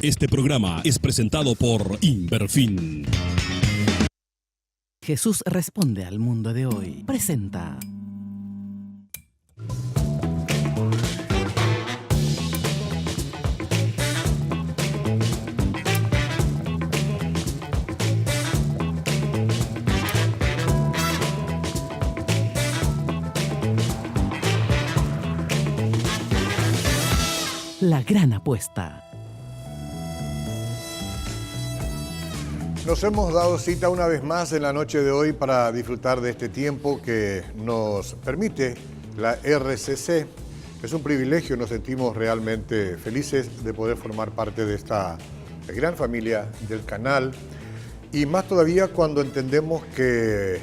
Este programa es presentado por Inverfin. Jesús responde al mundo de hoy. Presenta. La gran apuesta. Nos hemos dado cita una vez más en la noche de hoy para disfrutar de este tiempo que nos permite la RCC. Es un privilegio, nos sentimos realmente felices de poder formar parte de esta gran familia del canal. Y más todavía cuando entendemos que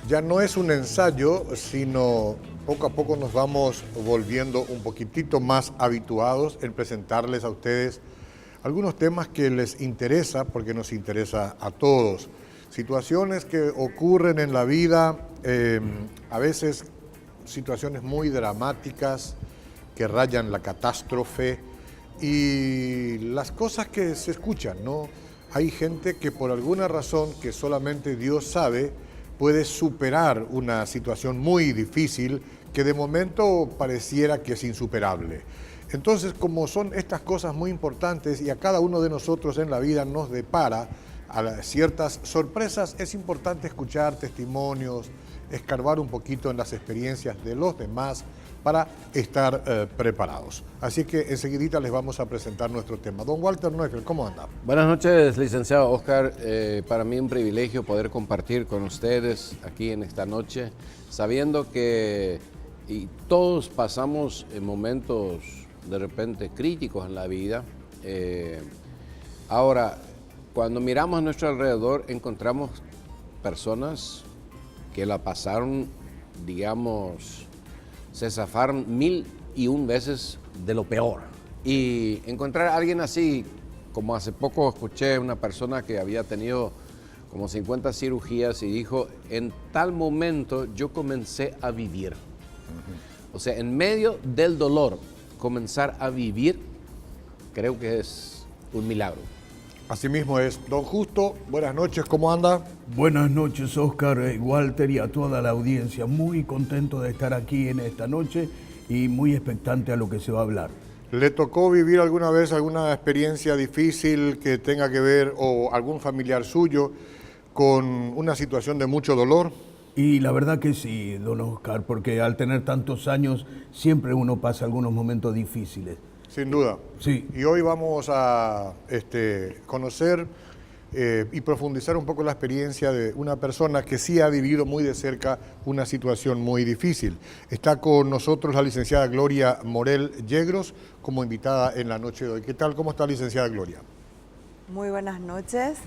ya no es un ensayo, sino poco a poco nos vamos volviendo un poquitito más habituados en presentarles a ustedes algunos temas que les interesa, porque nos interesa a todos. Situaciones que ocurren en la vida, a veces situaciones muy dramáticas que rayan la catástrofe y las cosas que se escuchan, ¿no? Hay gente que por alguna razón que solamente Dios sabe, puede superar una situación muy difícil que de momento pareciera que es insuperable. Entonces, como son estas cosas muy importantes y a cada uno de nosotros en la vida nos depara a ciertas sorpresas, es importante escuchar testimonios, escarbar un poquito en las experiencias de los demás para estar preparados. Así que enseguidita les vamos a presentar nuestro tema. Don Walter Neufeld, ¿cómo anda? Buenas noches, licenciado Oscar. Para mí un privilegio poder compartir con ustedes aquí en esta noche, sabiendo que todos pasamos momentos de repente críticos en la vida. Ahora, cuando miramos a nuestro alrededor, encontramos personas que la pasaron, digamos, se zafaron 1001 veces de lo peor. Y encontrar a alguien así, como hace poco escuché una persona que había tenido como 50 cirugías y dijo, en tal momento yo comencé a vivir. O sea, en medio del dolor, comenzar a vivir, creo que es un milagro. Así mismo es. Don Justo, buenas noches, ¿cómo anda? Buenas noches, Oscar, Walter y a toda la audiencia. Muy contento de estar aquí en esta noche y muy expectante a lo que se va a hablar. ¿Le tocó vivir alguna vez alguna experiencia difícil que tenga que ver, o algún familiar suyo, con una situación de mucho dolor? Y la verdad que sí, don Oscar, porque al tener tantos años siempre uno pasa algunos momentos difíciles. Sin duda. Sí. Y hoy vamos a conocer y profundizar un poco la experiencia de una persona que sí ha vivido muy de cerca una situación muy difícil. Está con nosotros la licenciada Gloria Morel Yegros como invitada en la noche de hoy. ¿Qué tal? ¿Cómo está, licenciada Gloria? Muy buenas noches.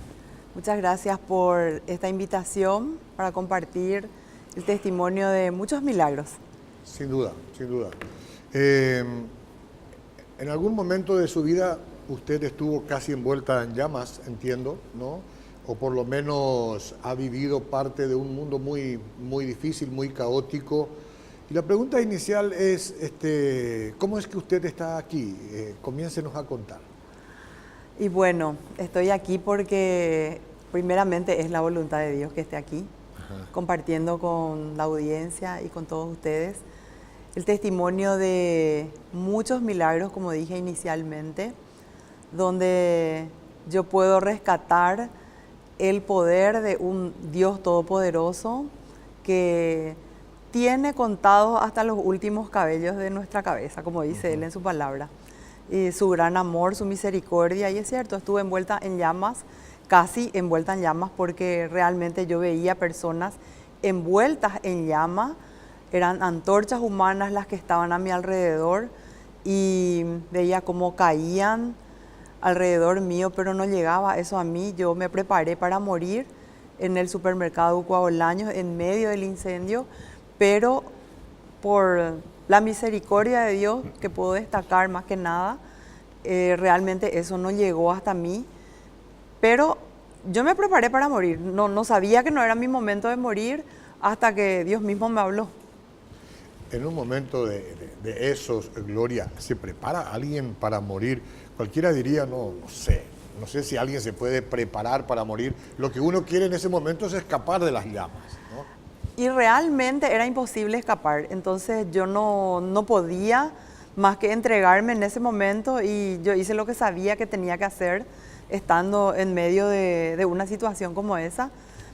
Muchas gracias por esta invitación para compartir el testimonio de muchos milagros. Sin duda, sin duda. En algún momento de su vida usted estuvo casi envuelta en llamas, entiendo, ¿no? O por lo menos ha vivido parte de un mundo muy, muy difícil, muy caótico. Y la pregunta inicial es, ¿cómo es que usted está aquí? Comiéncenos a contar. Y bueno, estoy aquí porque primeramente es la voluntad de Dios que esté aquí, compartiendo con la audiencia y con todos ustedes el testimonio de muchos milagros, como dije inicialmente, donde yo puedo rescatar el poder de un Dios todopoderoso que tiene contados hasta los últimos cabellos de nuestra cabeza, como dice Él en su palabra. Y su gran amor, su misericordia, y es cierto, estuve envuelta en llamas, casi envuelta en llamas, porque realmente yo veía personas envueltas en llamas. Eran antorchas humanas las que estaban a mi alrededor y veía cómo caían alrededor mío, pero no llegaba eso a mí. Yo me preparé para morir en el supermercado Cuaolaños en medio del incendio, pero por la misericordia de Dios, que puedo destacar más que nada, realmente eso no llegó hasta mí. Pero yo me preparé para morir, no sabía que no era mi momento de morir hasta que Dios mismo me habló. En un momento de esos, Gloria, ¿se prepara alguien para morir? Cualquiera diría, no sé si alguien se puede preparar para morir. Lo que uno quiere en ese momento es escapar de las llamas, ¿no? Y realmente era imposible escapar, entonces yo no podía más que entregarme en ese momento y yo hice lo que sabía que tenía que hacer estando en medio de una situación como esa.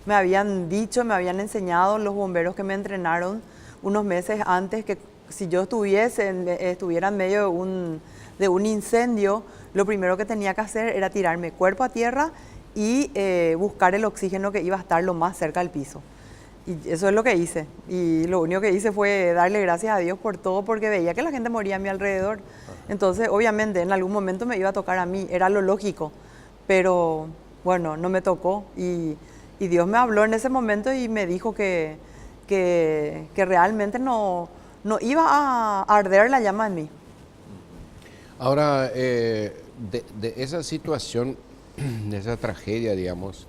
Me habían dicho, me habían enseñado los bomberos que me entrenaron unos meses antes que si yo estuviera en medio de un incendio, lo primero que tenía que hacer era tirarme cuerpo a tierra y buscar el oxígeno que iba a estar lo más cerca del piso. Y eso es lo que hice. Y lo único que hice fue darle gracias a Dios por todo, porque veía que la gente moría a mi alrededor. Entonces, obviamente, en algún momento me iba a tocar a mí, era lo lógico. Pero, bueno, no me tocó. Y Dios me habló en ese momento y me dijo que realmente no iba a arder la llama en mí. Ahora, de esa situación, de esa tragedia, digamos,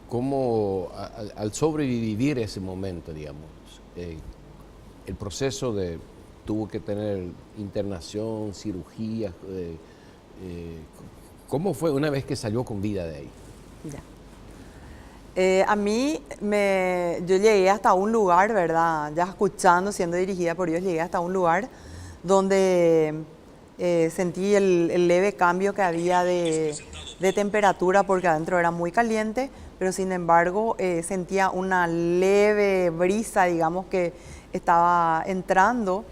¿cómo al sobrevivir ese momento, digamos, el proceso tuvo que tener internación, cirugía, ¿cómo fue una vez que salió con vida de ahí? A mí, yo llegué hasta un lugar, ¿verdad? Ya escuchando, siendo dirigida por Dios, llegué hasta un lugar donde sentí el leve cambio que había de temperatura, porque adentro era muy caliente, pero sin embargo sentía una leve brisa, digamos, que estaba entrando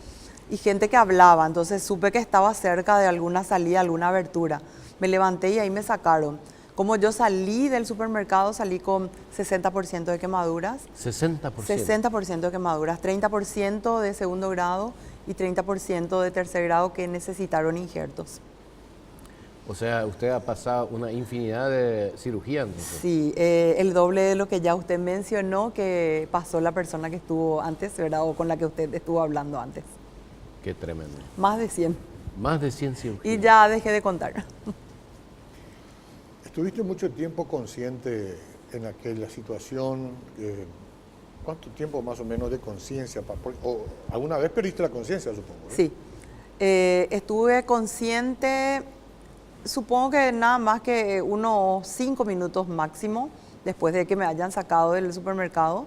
y gente que hablaba. Entonces supe que estaba cerca de alguna salida, alguna abertura. Me levanté y ahí me sacaron. Como yo salí del supermercado, salí con 60% de quemaduras. 60%. 60% de quemaduras, 30% de segundo grado y 30% de tercer grado que necesitaron injertos. O sea, usted ha pasado una infinidad de cirugías, entonces. Sí, el doble de lo que ya usted mencionó que pasó la persona que estuvo antes, ¿verdad? O con la que usted estuvo hablando antes. Qué tremendo. Más de 100. Más de 100 cirugías. Y ya dejé de contar. ¿Estuviste mucho tiempo consciente en aquella situación? ¿Cuánto tiempo más o menos de conciencia? ¿Alguna vez perdiste la conciencia, supongo? Sí, estuve consciente, supongo que nada más que unos 5 minutos máximo después de que me hayan sacado del supermercado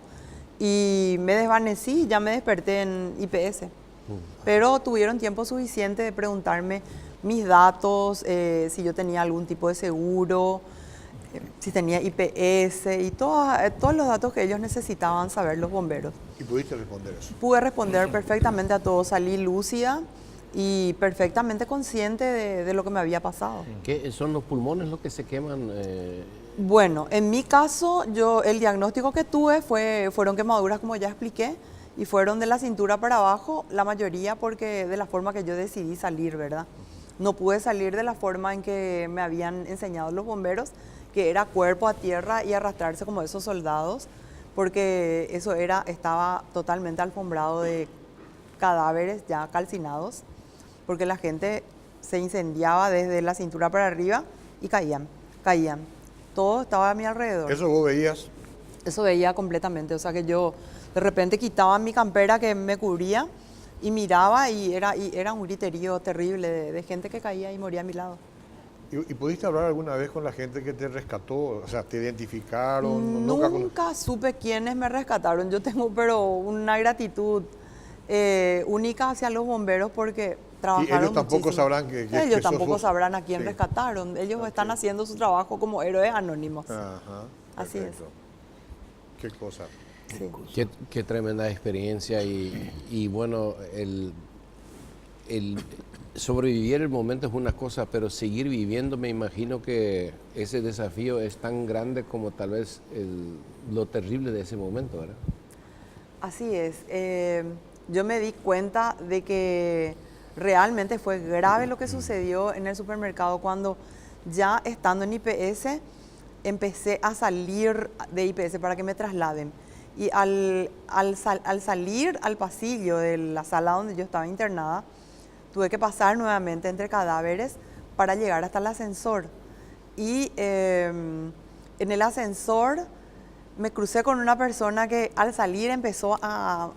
y me desvanecí, ya me desperté en IPS. Pero tuvieron tiempo suficiente de preguntarme mis datos, si yo tenía algún tipo de seguro, si tenía IPS y todos los datos que ellos necesitaban saber los bomberos. ¿Y pudiste responder eso? Pude responder perfectamente a todo, salí lúcida y perfectamente consciente de lo que me había pasado. ¿Qué son los pulmones los que se queman? Bueno, en mi caso, el diagnóstico que tuve fueron quemaduras, como ya expliqué, y fueron de la cintura para abajo, la mayoría porque de la forma que yo decidí salir, ¿verdad? No pude salir de la forma en que me habían enseñado los bomberos, que era cuerpo a tierra y arrastrarse como esos soldados, porque eso estaba totalmente alfombrado de cadáveres ya calcinados, porque la gente se incendiaba desde la cintura para arriba y caían. Todo estaba a mi alrededor. ¿Eso vos veías? Eso veía completamente, o sea que yo de repente quitaba mi campera que me cubría y miraba y era un griterío terrible de gente que caía y moría a mi lado. ¿Y pudiste hablar alguna vez con la gente que te rescató? O sea, ¿te identificaron? Nunca supe quiénes me rescataron. Yo tengo pero una gratitud única hacia los bomberos porque trabajaron muchísimo. Y ellos tampoco muchísimo. sabrán que Ellos tampoco sos... sabrán a quién Sí. rescataron. Ellos están haciendo su trabajo como héroes anónimos. Ajá, Así perfecto. Qué cosa. Sí. Qué tremenda experiencia y bueno, el sobrevivir el momento es una cosa, pero seguir viviendo, me imagino que ese desafío es tan grande como tal vez lo terrible de ese momento, ¿verdad? Así es. Yo me di cuenta de que realmente fue grave lo que sucedió en el supermercado cuando ya estando en IPS empecé a salir de IPS para que me trasladen. Y al salir al pasillo de la sala donde yo estaba internada, tuve que pasar nuevamente entre cadáveres para llegar hasta el ascensor. Y en el ascensor me crucé con una persona que al salir empezó a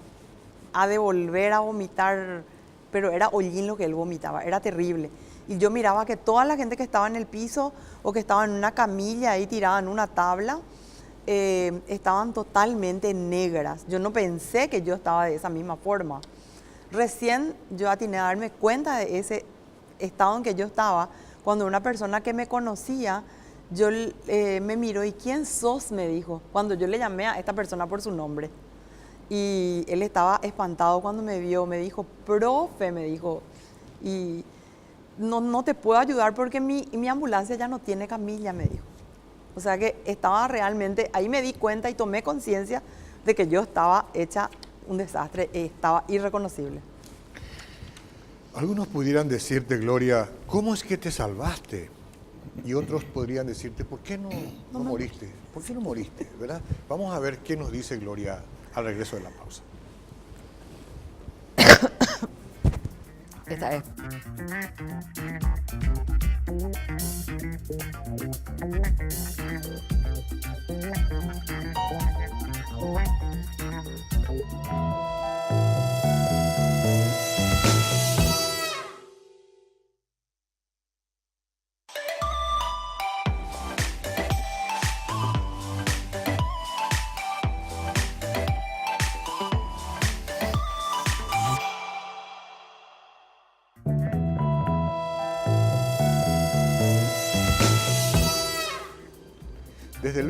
a devolver a vomitar, pero era hollín lo que él vomitaba, era terrible. Y yo miraba que toda la gente que estaba en el piso o que estaba en una camilla ahí tirada en una tabla, estaban totalmente negras. Yo no pensé que yo estaba de esa misma forma. Recién yo atiné a darme cuenta de ese estado en que yo estaba, cuando una persona que me conocía, me miró y ¿quién sos? Me dijo, cuando yo le llamé a esta persona por su nombre. Y él estaba espantado cuando me vio, me dijo, profe, me dijo, y no te puedo ayudar porque mi ambulancia ya no tiene camilla, me dijo. O sea que estaba realmente, ahí me di cuenta y tomé conciencia de que yo estaba hecha un desastre, estaba irreconocible. Algunos pudieran decirte, Gloria, ¿cómo es que te salvaste? Y otros podrían decirte, ¿por qué no moriste? ¿Por qué no moriste? ¿Verdad? Vamos a ver qué nos dice Gloria al regreso de la pausa. Esta es. Desde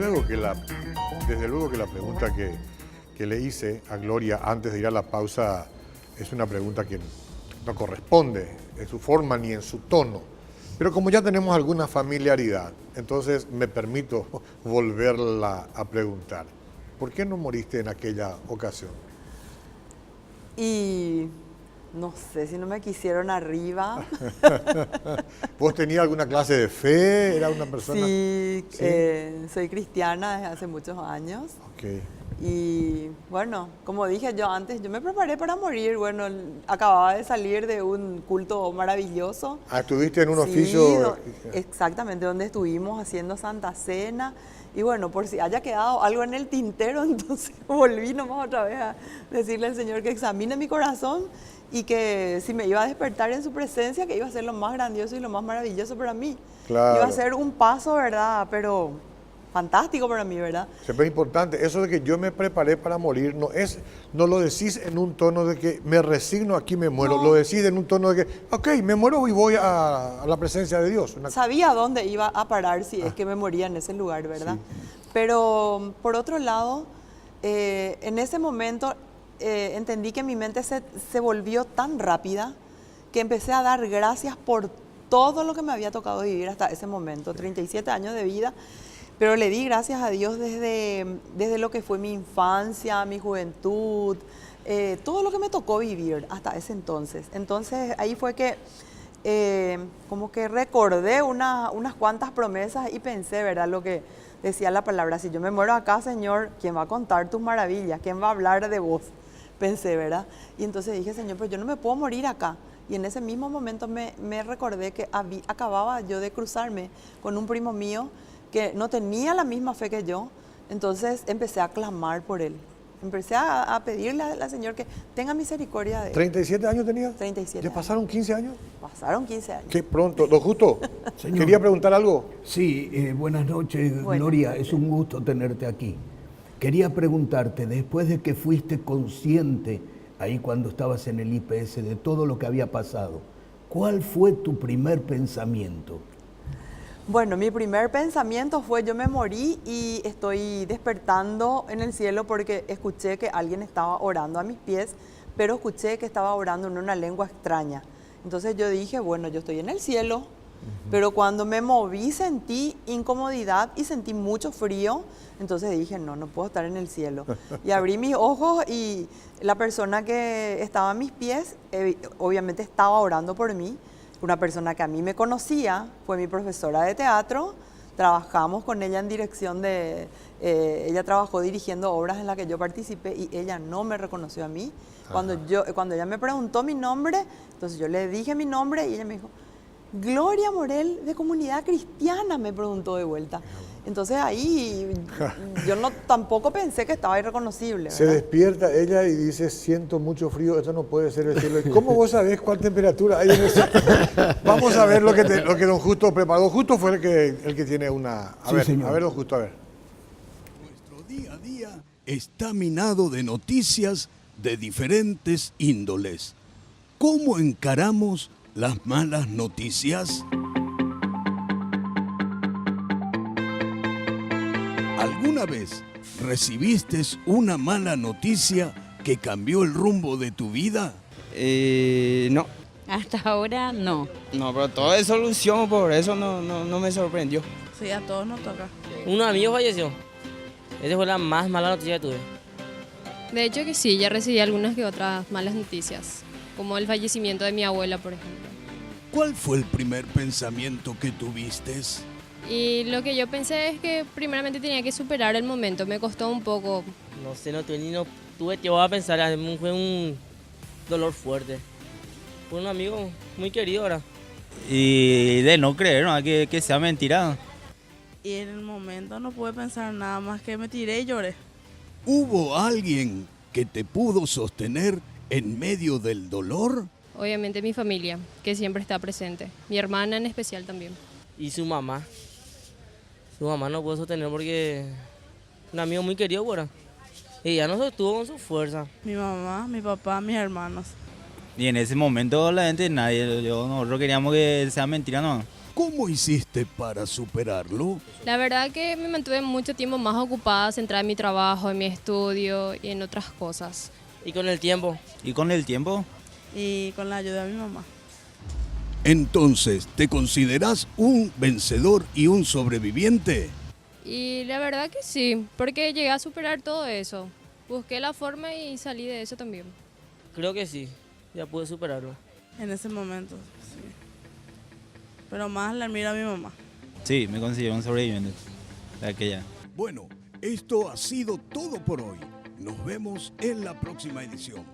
luego que la pregunta que le hice a Gloria antes de ir a la pausa es una pregunta que no corresponde en su forma ni en su tono. Pero como ya tenemos alguna familiaridad, entonces me permito volverla a preguntar. ¿Por qué no moriste en aquella ocasión? Y no sé si no me quisieron arriba. ¿Vos tenías alguna clase de fe? ¿Era una persona? Sí, soy cristiana desde hace muchos años. Okay. Y bueno, como dije yo antes, yo me preparé para morir. Bueno, acababa de salir de un culto maravilloso. Ah, estuviste en un oficio. Exactamente, donde estuvimos haciendo Santa Cena. Y bueno, por si haya quedado algo en el tintero, entonces volví nomás otra vez a decirle al Señor que examine mi corazón y que si me iba a despertar en su presencia, que iba a ser lo más grandioso y lo más maravilloso para mí. Claro. Iba a ser un paso, ¿verdad? Pero fantástico para mí, ¿verdad? Siempre es importante. Eso de que yo me preparé para morir, no lo decís en un tono de que me resigno, aquí me muero. No. Lo decís en un tono de que, ok, me muero y voy a la presencia de Dios. Sabía dónde iba a parar si es que me moría en ese lugar, ¿verdad? Sí. Pero por otro lado, en ese momento entendí que mi mente se volvió tan rápida que empecé a dar gracias por todo lo que me había tocado vivir hasta ese momento, 37 años de vida. Pero le di gracias a Dios desde lo que fue mi infancia, mi juventud, todo lo que me tocó vivir hasta ese entonces. Entonces ahí fue que como que recordé unas cuantas promesas y pensé, ¿verdad? Lo que decía la palabra, si yo me muero acá, Señor, ¿quién va a contar tus maravillas? ¿Quién va a hablar de vos? Pensé, ¿verdad? Y entonces dije, Señor, pues yo no me puedo morir acá. Y en ese mismo momento me recordé que acababa yo de cruzarme con un primo mío que no tenía la misma fe que yo, entonces empecé a clamar por él. Empecé a pedirle al Señor que tenga misericordia de él. ¿37 años tenías? 37 ¿Ya pasaron 15 años? Pasaron 15 años. Qué pronto. Don Justo, ¿quería preguntar algo? Sí, buenas noches, Gloria. Es un gusto tenerte aquí. Quería preguntarte, después de que fuiste consciente ahí cuando estabas en el IPS de todo lo que había pasado, ¿cuál fue tu primer pensamiento? Bueno, mi primer pensamiento fue yo me morí y estoy despertando en el cielo porque escuché que alguien estaba orando a mis pies, pero escuché que estaba orando en una lengua extraña. Entonces yo dije, bueno, yo estoy en el cielo, pero cuando me moví sentí incomodidad y sentí mucho frío, entonces dije, no puedo estar en el cielo. Y abrí mis ojos y la persona que estaba a mis pies obviamente estaba orando por mí. Una persona que a mí me conocía, fue mi profesora de teatro, trabajamos con ella en dirección de... ella trabajó dirigiendo obras en las que yo participé y ella no me reconoció a mí. Cuando ella me preguntó mi nombre, entonces yo le dije mi nombre y ella me dijo, Gloria Morel, de Comunidad Cristiana, me preguntó de vuelta. Entonces ahí yo tampoco pensé que estaba irreconocible, Se ¿verdad? despierta ella y dice, siento mucho frío, esto no puede ser el cielo. ¿Cómo vos sabés cuál temperatura hay en ese? Vamos a ver lo que don Justo preparó. Don Justo fue el que tiene una... Sí, señor. A ver, don Justo, a ver. Nuestro día a día está minado de noticias de diferentes índoles. ¿Cómo encaramos las malas noticias? ¿Alguna vez recibiste una mala noticia que cambió el rumbo de tu vida? No. Hasta ahora no. No, pero todo es solución, por eso no me sorprendió. Sí, a todos nos toca. Un amigo falleció. Esa fue la más mala noticia que tuve. De hecho que sí, ya recibí algunas que otras malas noticias, como el fallecimiento de mi abuela, por ejemplo. ¿Cuál fue el primer pensamiento que tuviste? Y lo que yo pensé es que primeramente tenía que superar el momento, me costó un poco. No sé, no tuve tiempo a pensar, fue un dolor fuerte. Fue un amigo muy querido ahora. Y de no creer, ¿no? que sea mentira. Y en el momento no pude pensar nada más que me tiré y lloré. ¿Hubo alguien que te pudo sostener en medio del dolor? Obviamente mi familia, que siempre está presente, mi hermana en especial también. Y su mamá. Su mamá no pudo sostener porque un amigo muy querido ahora. Y ya no sostuvo con su fuerza. Mi mamá, mi papá, mis hermanos. Y en ese momento la gente, nosotros queríamos que sea mentira, ¿no? ¿Cómo hiciste para superarlo? La verdad que me mantuve mucho tiempo más ocupada, centrada en mi trabajo, en mi estudio y en otras cosas. Y con el tiempo. ¿Y con el tiempo? Y con la ayuda de mi mamá. Entonces, ¿te consideras un vencedor y un sobreviviente? Y la verdad que sí, porque llegué a superar todo eso. Busqué la forma y salí de eso también. Creo que sí, ya pude superarlo. En ese momento, sí. Pero más la admiro a mi mamá. Sí, me considero un sobreviviente de aquella. Bueno, esto ha sido todo por hoy. Nos vemos en la próxima edición.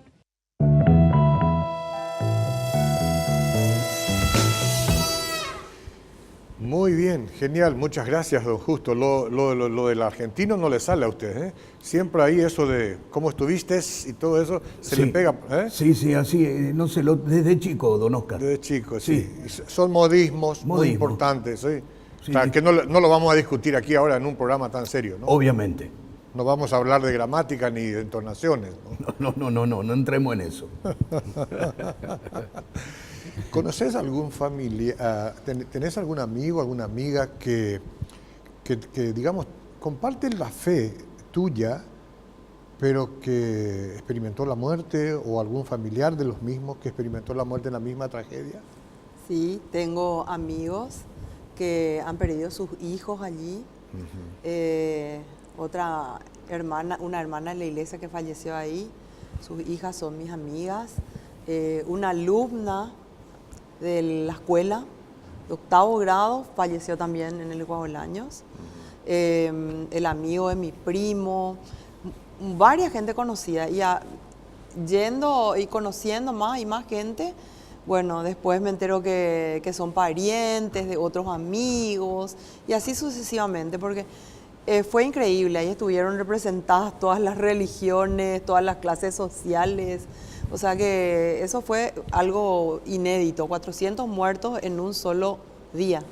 Muy bien, genial, muchas gracias, don Justo. Lo del argentino no le sale a usted, ¿eh? Siempre ahí eso de cómo estuviste y todo eso se le pega, ¿eh? Sí, así, no sé, desde chico, don Oscar. Desde chico, sí. Son modismos muy importantes, ¿sí? O sea, que no lo vamos a discutir aquí ahora en un programa tan serio, ¿no? Obviamente. No vamos a hablar de gramática ni de entonaciones, ¿no? No entremos en eso. ¿Conoces algún familiar, tenés algún amigo, alguna amiga que digamos, comparten la fe tuya, pero que experimentó la muerte, o algún familiar de los mismos que experimentó la muerte en la misma tragedia? Sí, tengo amigos que han perdido sus hijos allí. Otra hermana, una hermana en la iglesia que falleció ahí, sus hijas son mis amigas. Una alumna de la escuela de 8º grado falleció también en el Guabolaños. El amigo de mi primo, varias gente conocida. Y yendo y conociendo más y más gente, bueno, después me entero que son parientes de otros amigos y así sucesivamente, porque fue increíble. Ahí estuvieron representadas todas las religiones, todas las clases sociales. O sea que eso fue algo inédito, 400 muertos en un solo día.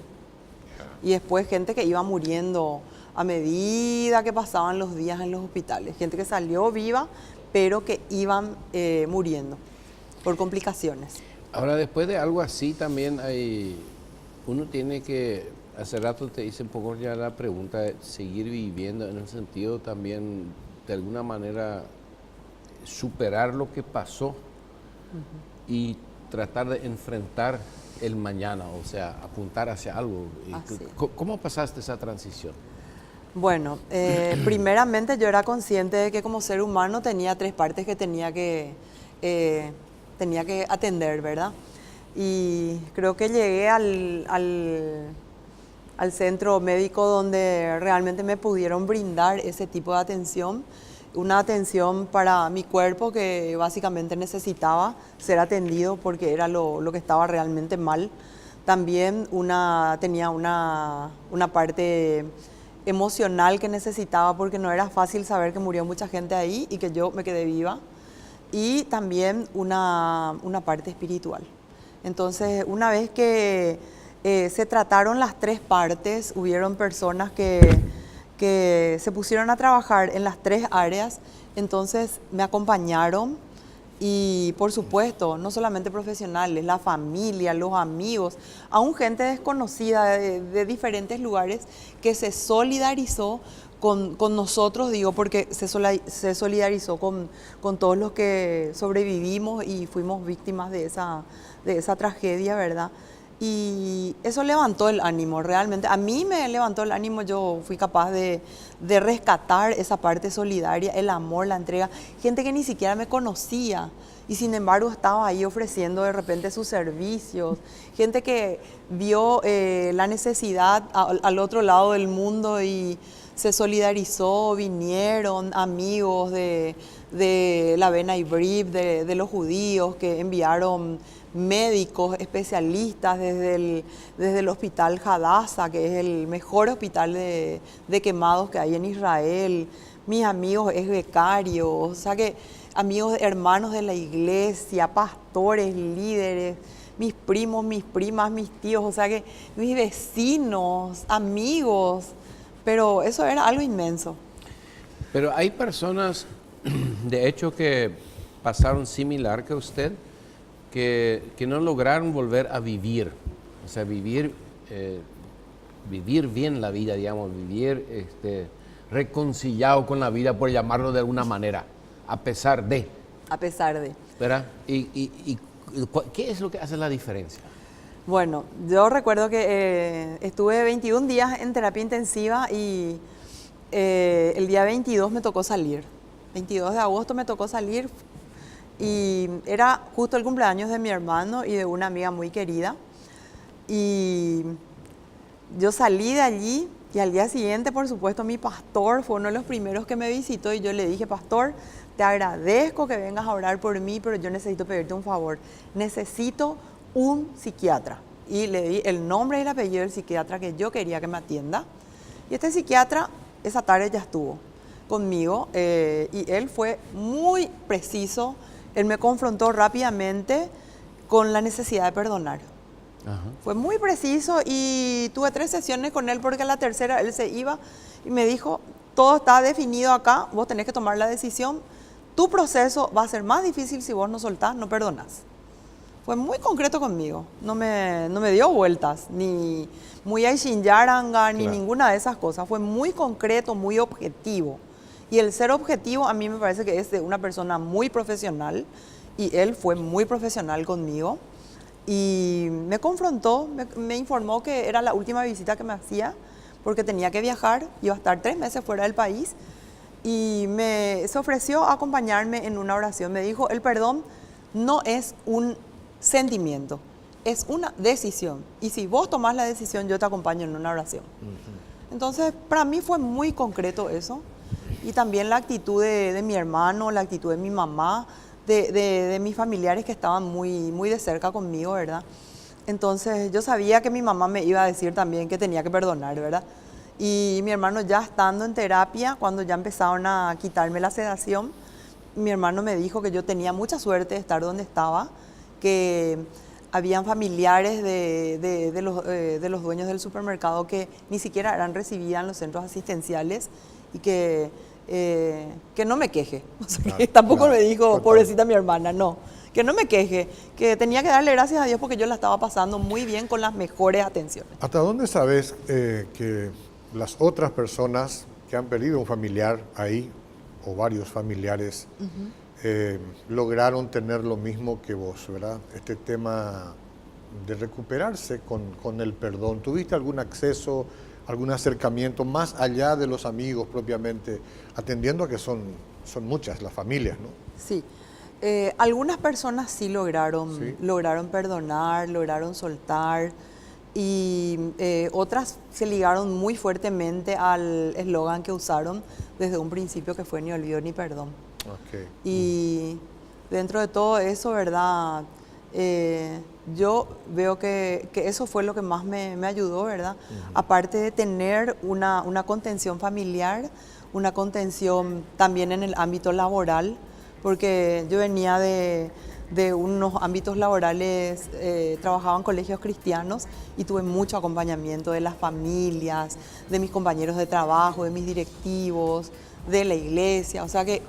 Y después gente que iba muriendo a medida que pasaban los días en los hospitales. Gente que salió viva, pero que iban muriendo por complicaciones. Ahora, después de algo así también uno tiene que, hace rato te hice un poco ya la pregunta de seguir viviendo, en el sentido también, de alguna manera, superar lo que pasó y tratar de enfrentar el mañana, o sea, apuntar hacia algo. ¿Cómo pasaste esa transición? Bueno, primeramente yo era consciente de que como ser humano tenía 3 partes que tenía que atender, ¿verdad? Y creo que llegué al centro médico donde realmente me pudieron brindar ese tipo de atención. Una atención para mi cuerpo que básicamente necesitaba ser atendido porque era lo que estaba realmente mal. También tenía una parte emocional que necesitaba, porque no era fácil saber que murió mucha gente ahí y que yo me quedé viva, y también una parte espiritual. Entonces, una vez que se trataron las tres partes, hubieron personas que se pusieron a trabajar en las tres áreas, entonces me acompañaron y, por supuesto, no solamente profesionales, la familia, los amigos, aún gente desconocida de diferentes lugares que se solidarizó con nosotros, digo, porque se solidarizó con todos los que sobrevivimos y fuimos víctimas de esa tragedia, ¿verdad? Y eso levantó el ánimo, realmente. A mí me levantó el ánimo, yo fui capaz de rescatar esa parte solidaria, el amor, la entrega. Gente que ni siquiera me conocía y sin embargo estaba ahí ofreciendo de repente sus servicios. Gente que vio la necesidad al otro lado del mundo y se solidarizó, vinieron amigos de la Bena Ibrib, de los judíos que enviaron médicos, especialistas desde el hospital Hadassah, que es el mejor hospital de quemados que hay en Israel. Mis amigos es becarios, o sea que amigos, hermanos de la iglesia, pastores, líderes, mis primos, mis primas, mis tíos, o sea que mis vecinos, amigos, pero eso era algo inmenso. Pero hay personas, de hecho, que pasaron similar que usted, que no lograron volver a vivir, o sea, vivir bien la vida, digamos, vivir reconciliado con la vida, por llamarlo de alguna manera, a pesar de. A pesar de. ¿Verdad? ¿Y qué es lo que hace la diferencia? Bueno, yo recuerdo que estuve 21 días en terapia intensiva y el día 22 me tocó salir. 22 de agosto me tocó salir. Y era justo el cumpleaños de mi hermano y de una amiga muy querida. Y yo salí de allí y al día siguiente, por supuesto, mi pastor fue uno de los primeros que me visitó y yo le dije, pastor, te agradezco que vengas a orar por mí, pero yo necesito pedirte un favor. Necesito un psiquiatra. Y le di el nombre y el apellido del psiquiatra que yo quería que me atienda. Y este psiquiatra esa tarde ya estuvo conmigo y él fue muy preciso. Él me confrontó rápidamente con la necesidad de perdonar. Ajá. Fue muy preciso y tuve 3 sesiones con él porque a la tercera él se iba y me dijo, todo está definido acá, vos tenés que tomar la decisión, tu proceso va a ser más difícil si vos no soltás, no perdonás. Fue muy concreto conmigo, no me dio vueltas, ni muy aishinyaranga, ni ninguna de esas cosas, fue muy concreto, muy objetivo. Y el ser objetivo a mí me parece que es de una persona muy profesional y él fue muy profesional conmigo y me confrontó, me informó que era la última visita que me hacía porque tenía que viajar, iba a estar 3 meses fuera del país y se ofreció a acompañarme en una oración. Me dijo, el perdón no es un sentimiento, es una decisión y si vos tomás la decisión yo te acompaño en una oración. Entonces para mí fue muy concreto eso. Y también la actitud de mi hermano, la actitud de mi mamá, de mis familiares que estaban muy de cerca conmigo, ¿verdad? Entonces yo sabía que mi mamá me iba a decir también que tenía que perdonar, ¿verdad? Y mi hermano ya estando en terapia, cuando ya empezaron a quitarme la sedación, mi hermano me dijo que yo tenía mucha suerte de estar donde estaba, que habían familiares de los dueños del supermercado que ni siquiera eran recibidas en los centros asistenciales y que no me queje. O sea, que tampoco me dijo, pobrecita mi hermana, no. Que no me queje, que tenía que darle gracias a Dios porque yo la estaba pasando muy bien con las mejores atenciones. ¿Hasta dónde sabes que las otras personas que han perdido un familiar ahí, o varios familiares, lograron tener lo mismo que vos, ¿verdad? Este tema de recuperarse con el perdón. ¿Tuviste algún acceso, algún acercamiento más allá de los amigos propiamente, atendiendo a que son muchas las familias, ¿no? Sí, algunas personas sí lograron perdonar, lograron soltar y otras se ligaron muy fuertemente al eslogan que usaron desde un principio que fue ni olvido ni perdón. Okay. Y dentro de todo eso, ¿verdad? Yo veo que eso fue lo que más me ayudó, ¿verdad? Aparte de tener una contención familiar, una contención también en el ámbito laboral, porque yo venía de unos ámbitos laborales, trabajaba en colegios cristianos y tuve mucho acompañamiento de las familias, de mis compañeros de trabajo, de mis directivos, de la iglesia, o sea que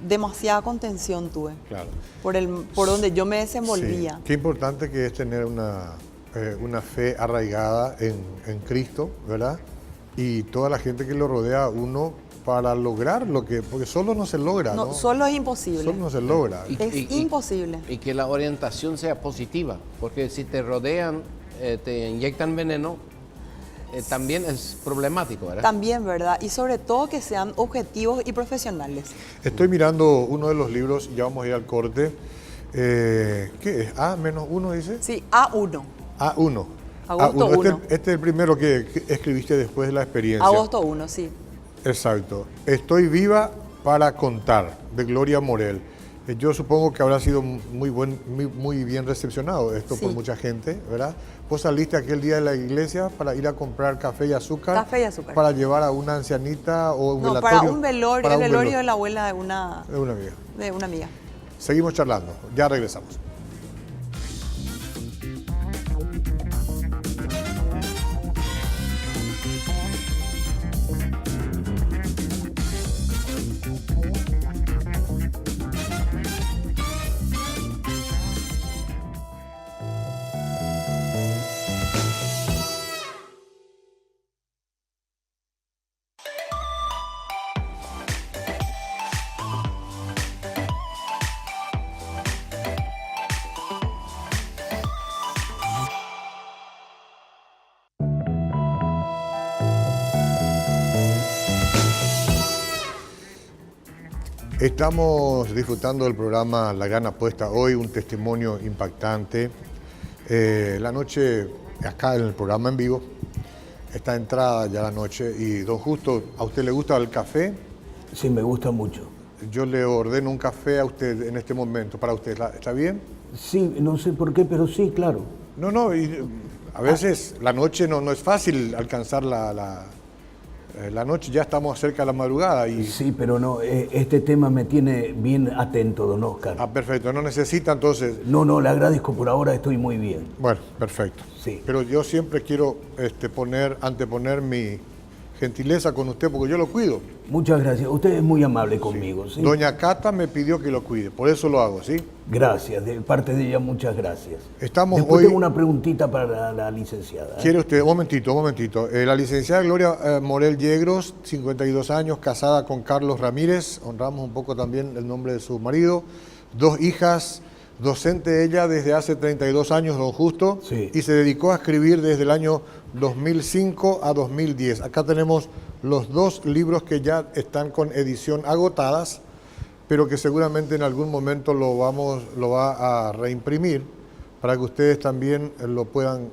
demasiada contención tuve, claro, por donde yo me desenvolvía. Sí. Qué importante que es tener una fe arraigada en Cristo, ¿verdad? Y toda la gente que lo rodea a uno para lograr lo que, porque solo no se logra, ¿no? Solo es imposible. Solo no se logra. Es imposible. Y que la orientación sea positiva, porque si te rodean, te inyectan veneno, también es problemático, ¿verdad? También, ¿verdad? Y sobre todo que sean objetivos y profesionales. Estoy mirando uno de los libros, ya vamos a ir al corte. ¿Qué es? ¿A-1 dice? Sí, A1. A1. Agosto 1. Este es el primero que escribiste después de la experiencia. Agosto 1, sí. Exacto. Estoy viva para contar, de Gloria Morel. Yo supongo que habrá sido muy bien recepcionado esto por mucha gente, ¿verdad? Vos saliste aquel día de la iglesia para ir a comprar café y azúcar. Café y azúcar. Para llevar a una ancianita o un velatorio. Para un velorio, el velorio de la abuela de una amiga. De una amiga. Seguimos charlando, ya regresamos. Estamos disfrutando del programa La Gran Apuesta. Hoy un testimonio impactante. La noche, acá en el programa en vivo, está entrada ya la noche. Y don Justo, ¿a usted le gusta el café? Sí, me gusta mucho. Yo le ordeno un café a usted en este momento. ¿Para usted está bien? Sí, no sé por qué, pero sí, claro. No, y a veces la noche no es fácil alcanzar la noche, ya estamos cerca de la madrugada. Sí, pero no, este tema me tiene bien atento, don Oscar. Ah, perfecto, no necesita entonces... No, le agradezco, por ahora estoy muy bien. Bueno, perfecto. Sí. Pero yo siempre quiero anteponer mi gentileza con usted porque yo lo cuido. Muchas gracias, usted es muy amable conmigo. ¿Sí? Doña Cata me pidió que lo cuide, por eso lo hago, ¿sí? Gracias, de parte de ella muchas gracias. Después tengo una preguntita para la licenciada. ¿Quiere usted? Un momentito. La licenciada Gloria Morel Yegros, 52 años, casada con Carlos Ramírez, honramos un poco también el nombre de su marido, 2 hijas, docente ella desde hace 32 años, don Justo, sí. Y se dedicó a escribir desde el año 2005 a 2010. Acá tenemos los 2 libros que ya están con edición agotadas, pero que seguramente en algún momento lo va a reimprimir para que ustedes también lo puedan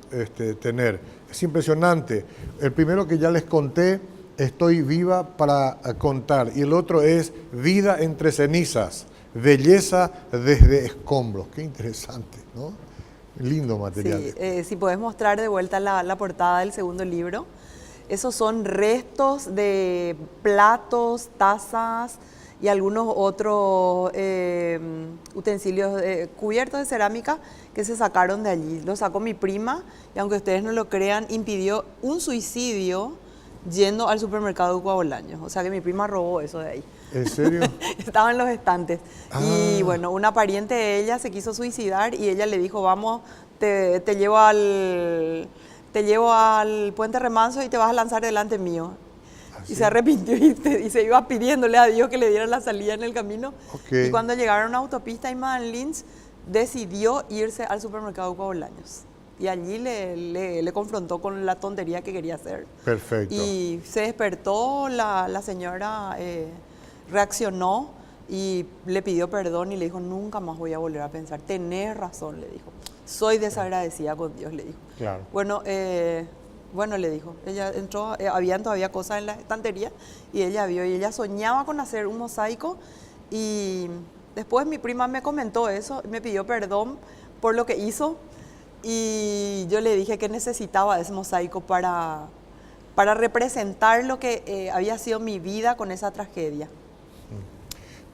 tener. Es impresionante. El primero que ya les conté, Estoy viva para contar, y el otro es Vida entre cenizas, belleza desde escombros. Qué interesante, ¿no? Lindo material. Sí, si podés mostrar de vuelta la portada del segundo libro. Esos son restos de platos, tazas y algunos otros utensilios, cubiertos de cerámica que se sacaron de allí. Lo sacó mi prima y, aunque ustedes no lo crean, impidió un suicidio yendo al supermercado de Cuabolaños. O sea que mi prima robó eso de ahí. ¿En serio? Estaba en los estantes. Y bueno, una pariente de ella se quiso suicidar y ella le dijo, vamos, te llevo al puente Remanso y te vas a lanzar delante mío. Y se arrepintió y se iba pidiéndole a Dios que le diera la salida en el camino. Okay. Y cuando llegaron a una autopista en Lynch, decidió irse al supermercado de Cuabolaños. Y allí le confrontó con la tontería que quería hacer. Perfecto. Y se despertó, la señora reaccionó y le pidió perdón y le dijo, nunca más voy a volver a pensar. Tenés razón, le dijo. Soy desagradecida con Dios, le dijo. Claro. Bueno, le dijo. Ella entró, habían todavía cosas en la estantería y ella vio y ella soñaba con hacer un mosaico. Y después mi prima me comentó eso, me pidió perdón por lo que hizo y yo le dije que necesitaba ese mosaico para representar lo que había sido mi vida con esa tragedia.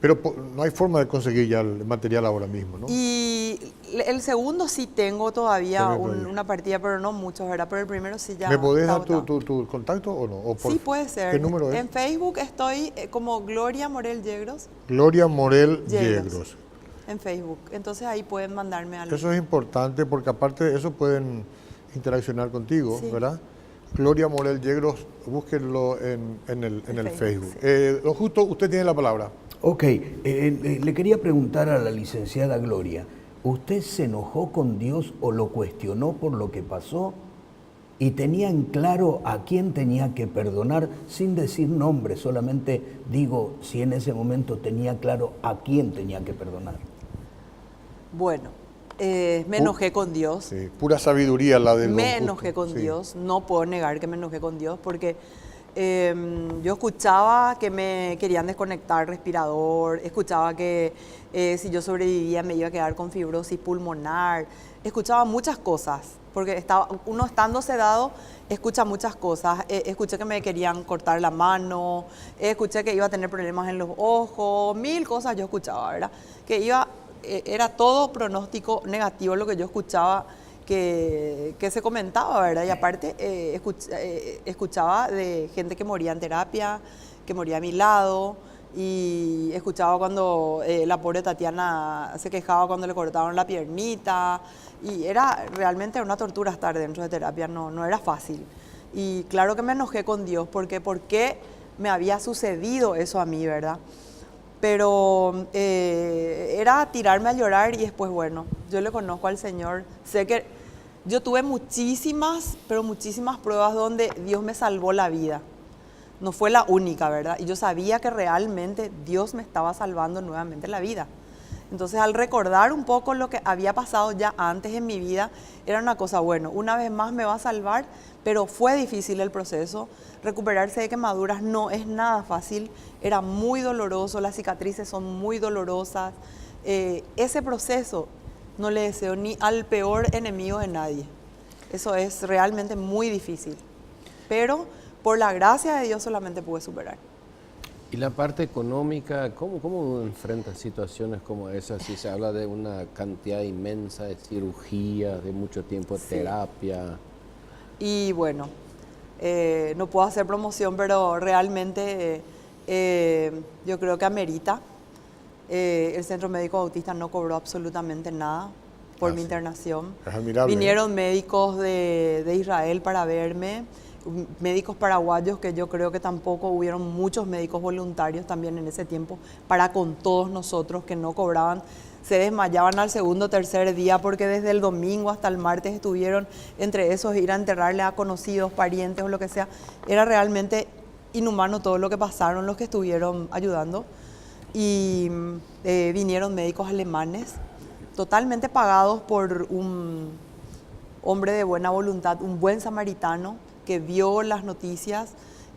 Pero no hay forma de conseguir ya el material ahora mismo, ¿no? Y el segundo sí tengo todavía una partida, pero no mucho, ¿verdad? Pero el primero sí ya. ¿Me podés dar tu contacto o no? ¿O sí, puede ser. ¿Qué número es? En Facebook estoy como Gloria Morel Yegros. Gloria Morel Yegros. En Facebook. Entonces ahí pueden mandarme algo. Eso es importante porque aparte de eso pueden interaccionar contigo, ¿verdad? Gloria Morel Yegros, búsquenlo en el Facebook. Don Justo, usted tiene la palabra. Ok, le quería preguntar a la licenciada Gloria, ¿usted se enojó con Dios o lo cuestionó por lo que pasó? ¿Y tenía en claro a quién tenía que perdonar sin decir nombre? Solamente digo si en ese momento tenía claro a quién tenía que perdonar. Bueno, me enojé con Dios. Sí, pura sabiduría la del Me enojé con Dios, no puedo negar que me enojé con Dios porque yo escuchaba que me querían desconectar respirador, escuchaba que si yo sobrevivía me iba a quedar con fibrosis pulmonar, escuchaba muchas cosas, porque uno estando sedado escucha muchas cosas, escuché que me querían cortar la mano, escuché que iba a tener problemas en los ojos, 1000 cosas yo escuchaba, ¿verdad? Que era todo pronóstico negativo lo que yo escuchaba que se comentaba, ¿verdad? Y aparte escuchaba de gente que moría en terapia, que moría a mi lado, y escuchaba cuando la pobre Tatiana se quejaba cuando le cortaron la piernita, y era realmente una tortura estar dentro de terapia, no era fácil. Y claro que me enojé con Dios, porque ¿por qué me había sucedido eso a mí, verdad? Pero era tirarme a llorar y después, bueno, yo le conozco al Señor, sé que yo tuve muchísimas, pero muchísimas pruebas donde Dios me salvó la vida. No fue la única, ¿verdad? Y yo sabía que realmente Dios me estaba salvando nuevamente la vida. Entonces, al recordar un poco lo que había pasado ya antes en mi vida, era una cosa, bueno, una vez más me va a salvar, pero fue difícil el proceso. Recuperarse de quemaduras no es nada fácil, era muy doloroso, las cicatrices son muy dolorosas. Ese proceso no le deseo ni al peor enemigo de nadie. Eso es realmente muy difícil. Pero por la gracia de Dios solamente pude superar. ¿Y la parte económica, cómo uno enfrenta situaciones como esas? Si se habla de una cantidad inmensa de cirugías, de mucho tiempo de terapia. Y bueno, no puedo hacer promoción, pero realmente yo creo que amerita. El Centro Médico Bautista no cobró absolutamente nada por mi internación. Es admirable. Vinieron médicos de Israel para verme, médicos paraguayos, que yo creo que tampoco hubieron muchos médicos voluntarios también en ese tiempo para con todos nosotros que no cobraban. Se desmayaban al segundo o tercer día porque desde el domingo hasta el martes estuvieron, entre esos ir a enterrarle a conocidos, parientes o lo que sea. Era realmente inhumano todo lo que pasaron los que estuvieron ayudando. Y vinieron médicos alemanes totalmente pagados por un hombre de buena voluntad, un buen samaritano que vio las noticias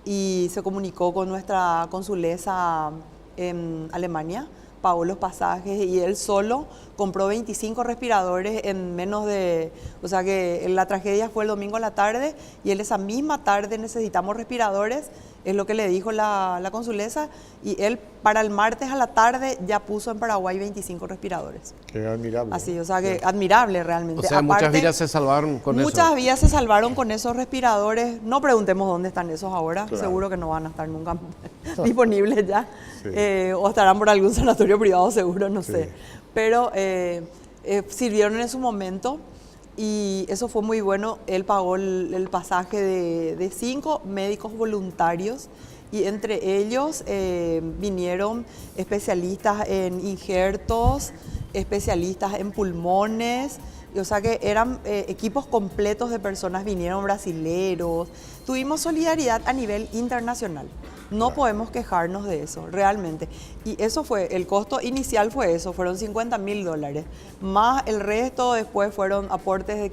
y se comunicó con nuestra consulesa en Alemania, pagó los pasajes y él solo compró 25 respiradores en menos de... O sea que la tragedia fue el domingo a la tarde y él esa misma tarde necesitamos respiradores, es lo que le dijo la consulesa, y él para el martes a la tarde ya puso en Paraguay 25 respiradores. Qué admirable. Así, o sea que admirable realmente. O sea, aparte, muchas vidas se salvaron con eso. Muchas vidas se salvaron con esos respiradores. No preguntemos dónde están esos ahora, Claro. Seguro que no van a estar nunca disponibles ya. Sí. O estarán por algún sanatorio privado seguro, no sé. Pero sirvieron en su momento y eso fue muy bueno. Él pagó el pasaje de 5 médicos voluntarios y entre ellos vinieron especialistas en injertos, especialistas en pulmones, o sea que eran equipos completos de personas, vinieron brasileros, tuvimos solidaridad a nivel internacional. No podemos quejarnos de eso, realmente. Y eso fue, el costo inicial fue eso, fueron $50,000, más el resto después fueron aportes de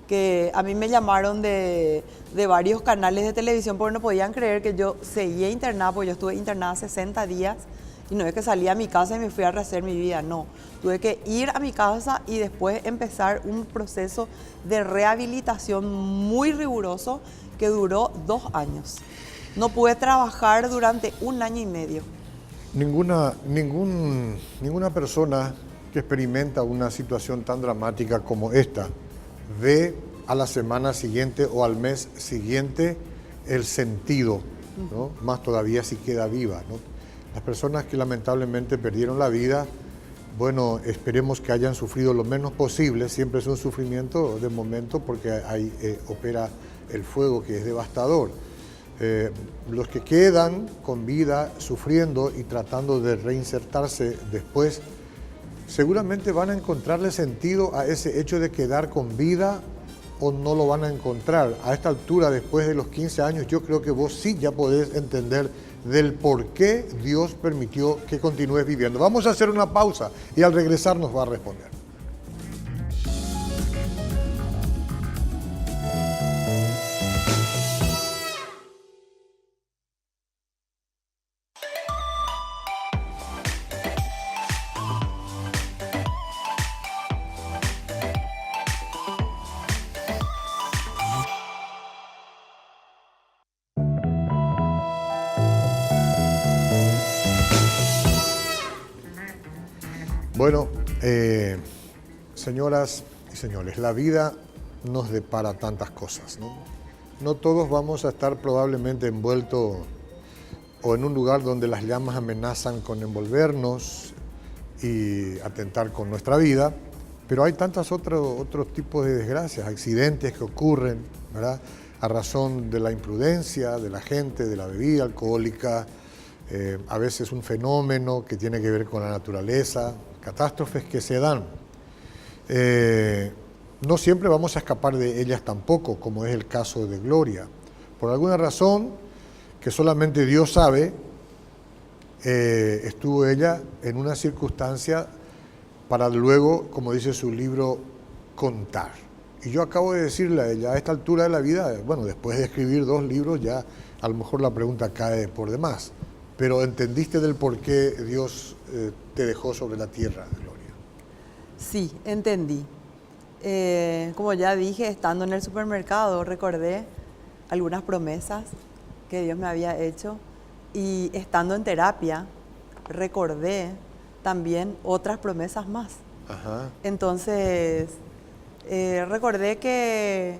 que a mí me llamaron de varios canales de televisión porque no podían creer que yo seguía internada, porque yo estuve internada 60 días Y no es que salí a mi casa y me fui a rehacer mi vida, no. Tuve que ir a mi casa y después empezar un proceso de rehabilitación muy riguroso que duró 2 años. No pude trabajar durante 1 año y medio. Ninguna persona que experimenta una situación tan dramática como esta ve a la semana siguiente o al mes siguiente el sentido, ¿no? Más todavía si queda viva, ¿no? Las personas que lamentablemente perdieron la vida, bueno, esperemos que hayan sufrido lo menos posible. Siempre es un sufrimiento de momento porque ahí opera el fuego que es devastador. Los que quedan con vida, sufriendo y tratando de reinsertarse después, seguramente van a encontrarle sentido a ese hecho de quedar con vida o no lo van a encontrar. A esta altura, después de los 15 años, yo creo que vos sí ya podés entender del por qué Dios permitió que continúes viviendo. Vamos a hacer una pausa y al regresar nos va a responder. Bueno, señoras y señores, la vida nos depara tantas cosas, ¿no? No todos vamos a estar probablemente envueltos o en un lugar donde las llamas amenazan con envolvernos y atentar con nuestra vida, pero hay tantos otros tipos de desgracias, accidentes que ocurren, ¿verdad? A razón de la imprudencia de la gente, de la bebida alcohólica, a veces un fenómeno que tiene que ver con la naturaleza, catástrofes que se dan. No siempre vamos a escapar de ellas tampoco, como es el caso de Gloria. Por alguna razón que solamente Dios sabe, estuvo ella en una circunstancia para luego, como dice su libro, contar. Y yo acabo de decirle a ella, a esta altura de la vida, bueno, después de escribir 2 libros, ya a lo mejor la pregunta cae por demás. Pero ¿entendiste del por qué Dios te dejó sobre la tierra, Gloria? Sí, entendí. Como ya dije, estando en el supermercado, recordé algunas promesas que Dios me había hecho. Y estando en terapia, recordé también otras promesas más. Ajá. Entonces, recordé que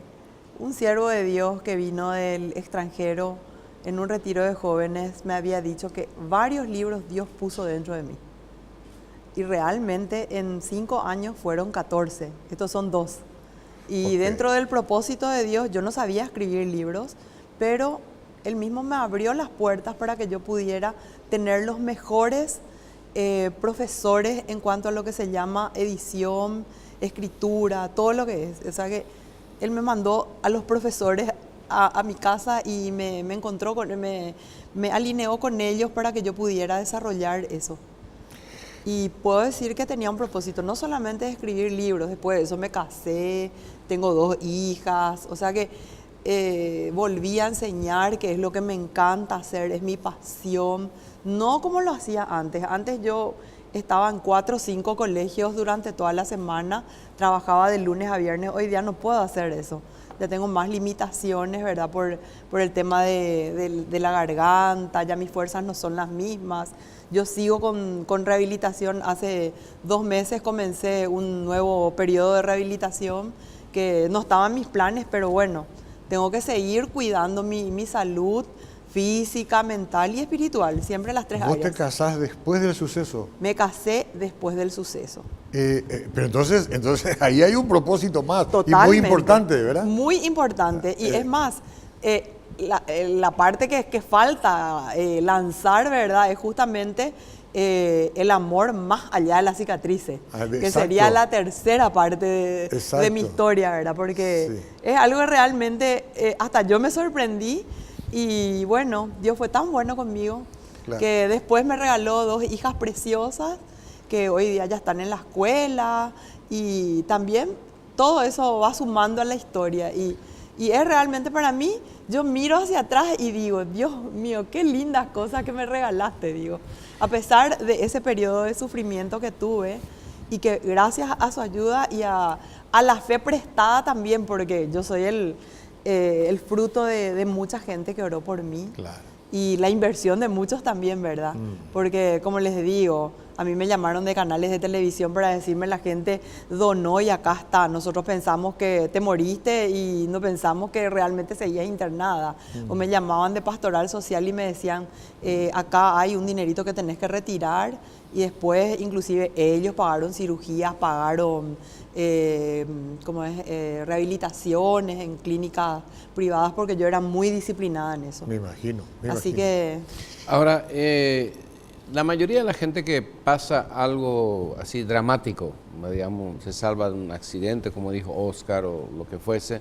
un siervo de Dios que vino del extranjero en un retiro de jóvenes me había dicho que varios libros Dios puso dentro de mí. Y realmente en 5 años fueron 14. Estos son 2. Y dentro del propósito de Dios, yo no sabía escribir libros, pero Él mismo me abrió las puertas para que yo pudiera tener los mejores profesores en cuanto a lo que se llama edición, escritura, todo lo que es. O sea que Él me mandó a los profesores a mi casa y me encontró, me alineó con ellos para que yo pudiera desarrollar eso. Y puedo decir que tenía un propósito, no solamente de escribir libros, después de eso me casé, tengo 2 hijas, o sea que volví a enseñar, que es lo que me encanta hacer, es mi pasión, no como lo hacía antes. Antes yo estaba en 4 o 5 colegios durante toda la semana, trabajaba de lunes a viernes, hoy día no puedo hacer eso. Ya tengo más limitaciones, ¿verdad? Por el tema de la garganta, ya mis fuerzas no son las mismas. Yo sigo con rehabilitación. Hace 2 meses comencé un nuevo periodo de rehabilitación que no estaba en mis planes, pero bueno, tengo que seguir cuidando mi salud física, mental y espiritual, siempre las 3 áreas. ¿Vos te casás después del suceso? Me casé después del suceso. Pero entonces ahí hay un propósito más. Totalmente. Y muy importante, ¿verdad? Muy importante. Y es más, la parte que falta lanzar, ¿verdad? Es justamente el amor más allá de las cicatrices. Que sería la tercera parte de mi historia, ¿verdad? Porque es algo que realmente hasta yo me sorprendí. Y bueno, Dios fue tan bueno conmigo, claro, que después me regaló 2 hijas preciosas que hoy día ya están en la escuela, y también todo eso va sumando a la historia. Y Y es realmente para mí, yo miro hacia atrás y digo, Dios mío, qué lindas cosas que me regalaste, digo. A pesar de ese periodo de sufrimiento que tuve y que gracias a su ayuda y a la fe prestada también, porque yo soy el fruto de mucha gente que oró por mí. Claro. Y la inversión de muchos también, ¿verdad? Porque, como les digo, a mí me llamaron de canales de televisión para decirme la gente donó y acá está. Nosotros pensamos que te moriste y no pensamos que realmente seguías internada. O me llamaban de pastoral social y me decían, acá hay un dinerito que tenés que retirar. Y después, inclusive, ellos pagaron cirugías, pagaron rehabilitaciones en clínicas privadas porque yo era muy disciplinada en eso. Me imagino. Así que... Ahora, la mayoría de la gente que pasa algo así dramático, digamos, se salva de un accidente, como dijo Oscar, o lo que fuese,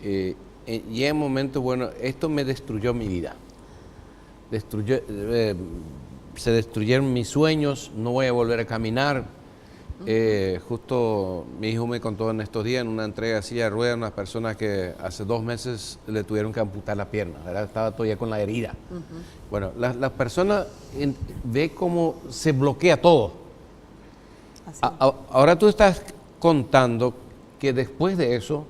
llega un momento, bueno, esto me destruyó mi vida. Se destruyeron mis sueños, no voy a volver a caminar. Justo mi hijo me contó en estos días, en una entrega de silla de ruedas, unas personas que hace 2 meses le tuvieron que amputar la pierna, ¿verdad? Estaba todavía con la herida. Bueno, las personas ve cómo se bloquea todo. Ahora tú estás contando que después de eso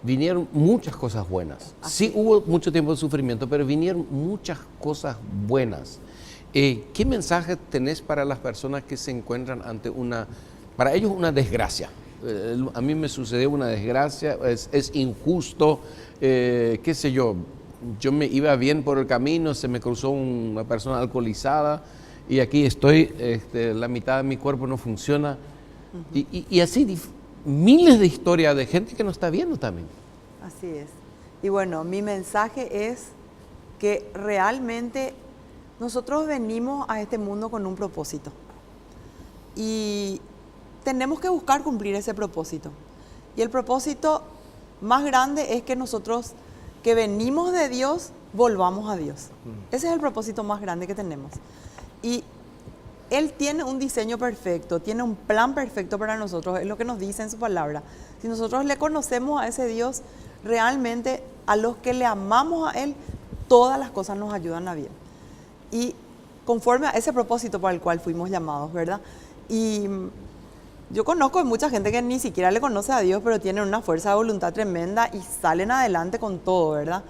vinieron muchas cosas buenas. Sí hubo mucho tiempo de sufrimiento, pero vinieron muchas cosas buenas. ¿Qué mensaje tenés para las personas que se encuentran ante para ellos una desgracia? A mí me sucedió una desgracia, es injusto, qué sé yo me iba bien por el camino, se me cruzó una persona alcoholizada y aquí estoy, la mitad de mi cuerpo no funciona. Y así miles de historias de gente que nos está viendo también. Así es. Y bueno, mi mensaje es que realmente nosotros venimos a este mundo con un propósito y tenemos que buscar cumplir ese propósito. Y el propósito más grande es que nosotros que venimos de Dios, volvamos a Dios. Ese es el propósito más grande que tenemos. Y Él tiene un diseño perfecto, tiene un plan perfecto para nosotros, es lo que nos dice en su palabra. Si nosotros le conocemos a ese Dios, realmente a los que le amamos a Él, todas las cosas nos ayudan a bien. Y conforme a ese propósito para el cual fuimos llamados, ¿verdad? Y yo conozco mucha gente que ni siquiera le conoce a Dios, pero tienen una fuerza de voluntad tremenda y salen adelante con todo, ¿verdad?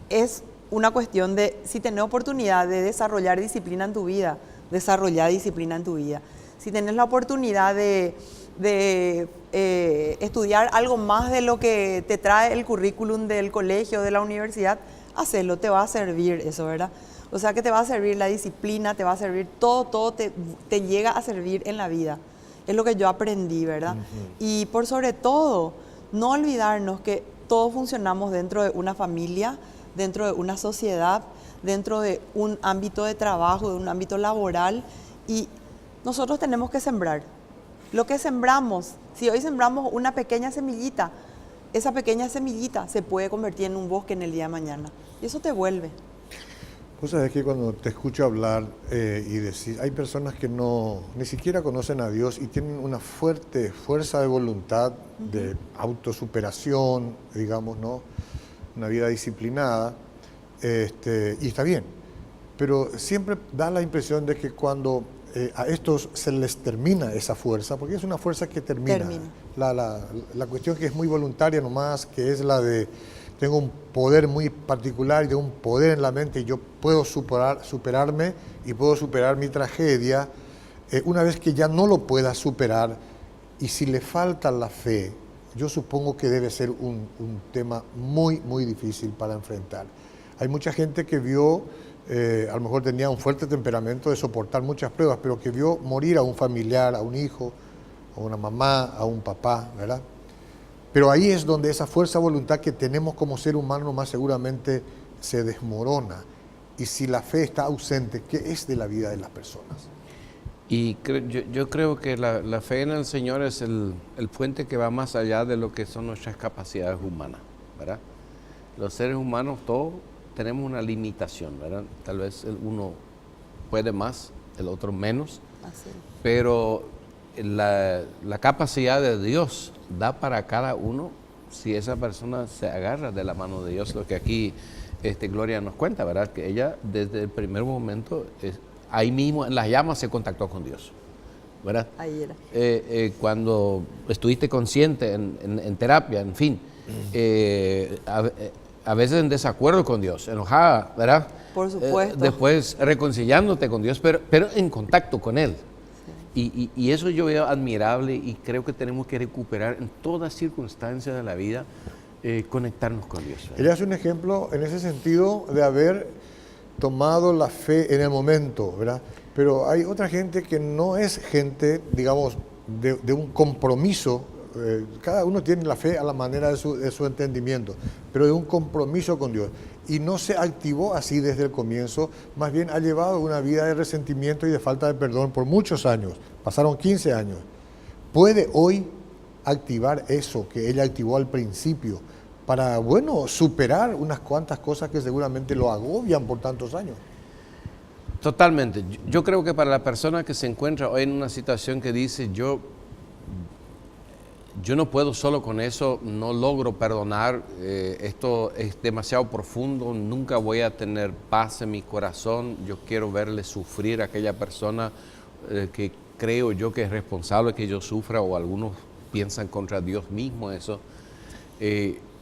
Es una cuestión de, si tenés oportunidad de desarrollar disciplina en tu vida, desarrollar disciplina en tu vida. Si tenés la oportunidad de estudiar algo más de lo que te trae el currículum del colegio, de la universidad, hacelo, te va a servir eso, ¿verdad? O sea que te va a servir la disciplina, te va a servir todo te llega a servir en la vida. Es lo que yo aprendí, ¿verdad? Y por sobre todo, no olvidarnos que todos funcionamos dentro de una familia, dentro de una sociedad, dentro de un ámbito de trabajo, de un ámbito laboral, y nosotros tenemos que sembrar. Lo que sembramos, si hoy sembramos una pequeña semillita, esa pequeña semillita se puede convertir en un bosque en el día de mañana. Y eso te vuelve. Vos sabés que cuando te escucho hablar y decir, hay personas que ni siquiera conocen a Dios y tienen una fuerte fuerza de voluntad, de autosuperación, digamos, ¿no? Una vida disciplinada, y está bien. Pero siempre da la impresión de que cuando a estos se les termina esa fuerza, porque es una fuerza que termina. La cuestión que es muy voluntaria nomás, que es la de tengo un poder muy particular y tengo un poder en la mente y yo puedo superarme y puedo superar mi tragedia. Una vez que ya no lo pueda superar y si le falta la fe, yo supongo que debe ser un tema muy, muy difícil para enfrentar. Hay mucha gente que vio, a lo mejor tenía un fuerte temperamento de soportar muchas pruebas, pero que vio morir a un familiar, a un hijo, a una mamá, a un papá, ¿verdad? Pero ahí es donde esa fuerza de voluntad que tenemos como ser humano más seguramente se desmorona. Y si la fe está ausente, ¿qué es de la vida de las personas? Y yo creo que la fe en el Señor es el puente que va más allá de lo que son nuestras capacidades humanas, ¿verdad? Los seres humanos todos tenemos una limitación, ¿verdad? Tal vez uno puede más, el otro menos, pero la capacidad de Dios da para cada uno si esa persona se agarra de la mano de Dios, lo que aquí Gloria nos cuenta, ¿verdad? Que ella desde el primer momento, ahí mismo en las llamas se contactó con Dios, ¿verdad? Ahí era. Cuando estuviste consciente en terapia, en fin, a veces en desacuerdo con Dios, enojada, ¿verdad? Por supuesto. Después reconciliándote con Dios, pero en contacto con Él. Y eso yo veo admirable y creo que tenemos que recuperar en todas circunstancias de la vida, conectarnos con Dios, ¿verdad? Ella es un ejemplo en ese sentido de haber tomado la fe en el momento, ¿verdad? Pero hay otra gente que no es gente, digamos, de un compromiso. Cada uno tiene la fe a la manera de su entendimiento, pero de un compromiso con Dios. Y no se activó así desde el comienzo, más bien ha llevado una vida de resentimiento y de falta de perdón por muchos años. Pasaron 15 años. ¿Puede hoy activar eso que ella activó al principio para, bueno, superar unas cuantas cosas que seguramente lo agobian por tantos años? Totalmente. Yo creo que para la persona que se encuentra hoy en una situación que dice, yo no puedo solo con eso, no logro perdonar, esto es demasiado profundo, nunca voy a tener paz en mi corazón, yo quiero verle sufrir a aquella persona que creo yo que es responsable que yo sufra, o algunos piensan contra Dios mismo eso.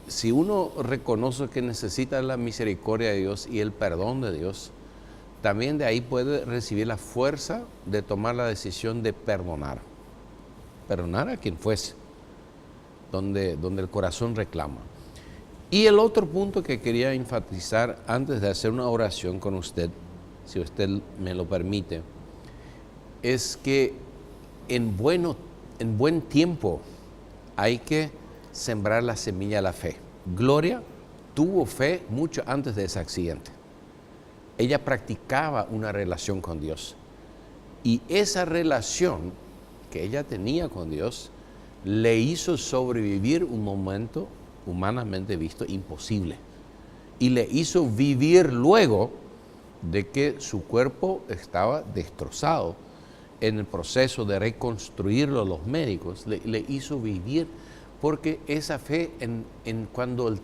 Si uno reconoce que necesita la misericordia de Dios y el perdón de Dios, también de ahí puede recibir la fuerza de tomar la decisión de perdonar a quien fuese, donde el corazón reclama. Y el otro punto que quería enfatizar antes de hacer una oración con usted, si usted me lo permite, es que en buen tiempo hay que sembrar la semilla de la fe. Gloria tuvo fe mucho antes de ese accidente. Ella practicaba una relación con Dios. Y esa relación que ella tenía con Dios le hizo sobrevivir un momento, humanamente visto, imposible. Y le hizo vivir luego de que su cuerpo estaba destrozado. En el proceso de reconstruirlo los médicos, le hizo vivir, porque esa fe, cuando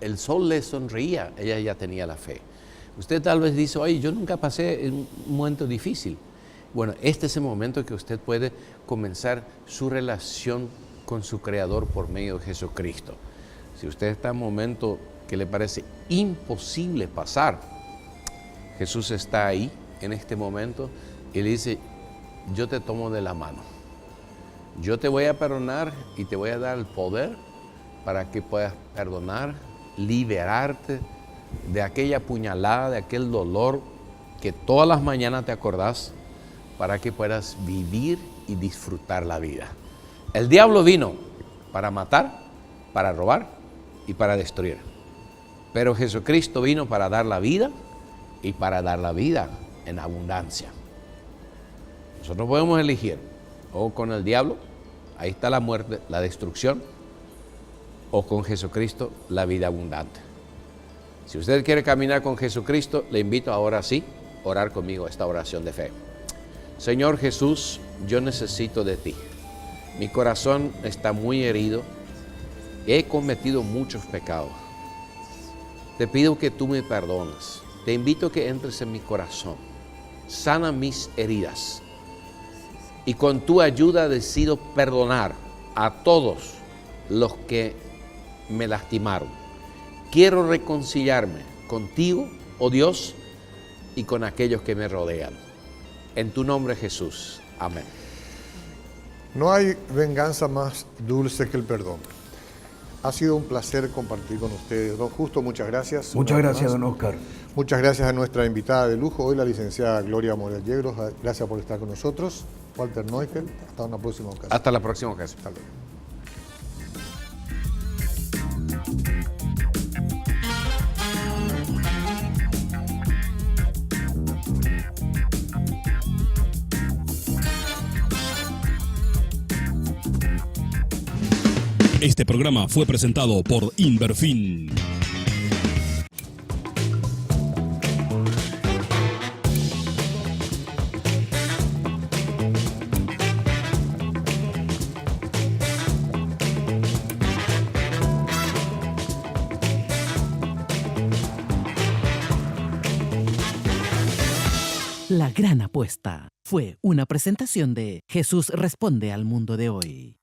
el sol le sonreía, ella ya tenía la fe. Usted tal vez dice, oye, yo nunca pasé un momento difícil. Bueno, este es el momento que usted puede comenzar su relación con su Creador por medio de Jesucristo. Si usted está en un momento que le parece imposible pasar, Jesús está ahí en este momento y le dice, yo te tomo de la mano. Yo te voy a perdonar y te voy a dar el poder para que puedas perdonar, liberarte de aquella puñalada, de aquel dolor que todas las mañanas te acordás, para que puedas vivir y disfrutar la vida. El diablo vino para matar, para robar y para destruir. Pero Jesucristo vino para dar la vida y para dar la vida en abundancia. Nosotros podemos elegir o con el diablo, ahí está la muerte, la destrucción, o con Jesucristo, la vida abundante. Si usted quiere caminar con Jesucristo, le invito ahora sí a orar conmigo esta oración de fe. Señor Jesús, yo necesito de ti. Mi corazón está muy herido. He cometido muchos pecados. Te pido que tú me perdones. Te invito a que entres en mi corazón. Sana mis heridas. Y con tu ayuda decido perdonar a todos los que me lastimaron. Quiero reconciliarme contigo, oh Dios, y con aquellos que me rodean. En tu nombre, Jesús. Amén. No hay venganza más dulce que el perdón. Ha sido un placer compartir con ustedes. Don Justo, muchas gracias. Muchas gracias, don Oscar. Muchas gracias a nuestra invitada de lujo, hoy la licenciada Gloria Morel Yegros. Gracias por estar con nosotros. Walter Neufeld, hasta una próxima ocasión. Hasta la próxima ocasión. Hasta luego. Este programa fue presentado por Inverfin. La gran apuesta fue una presentación de Jesús responde al mundo de hoy.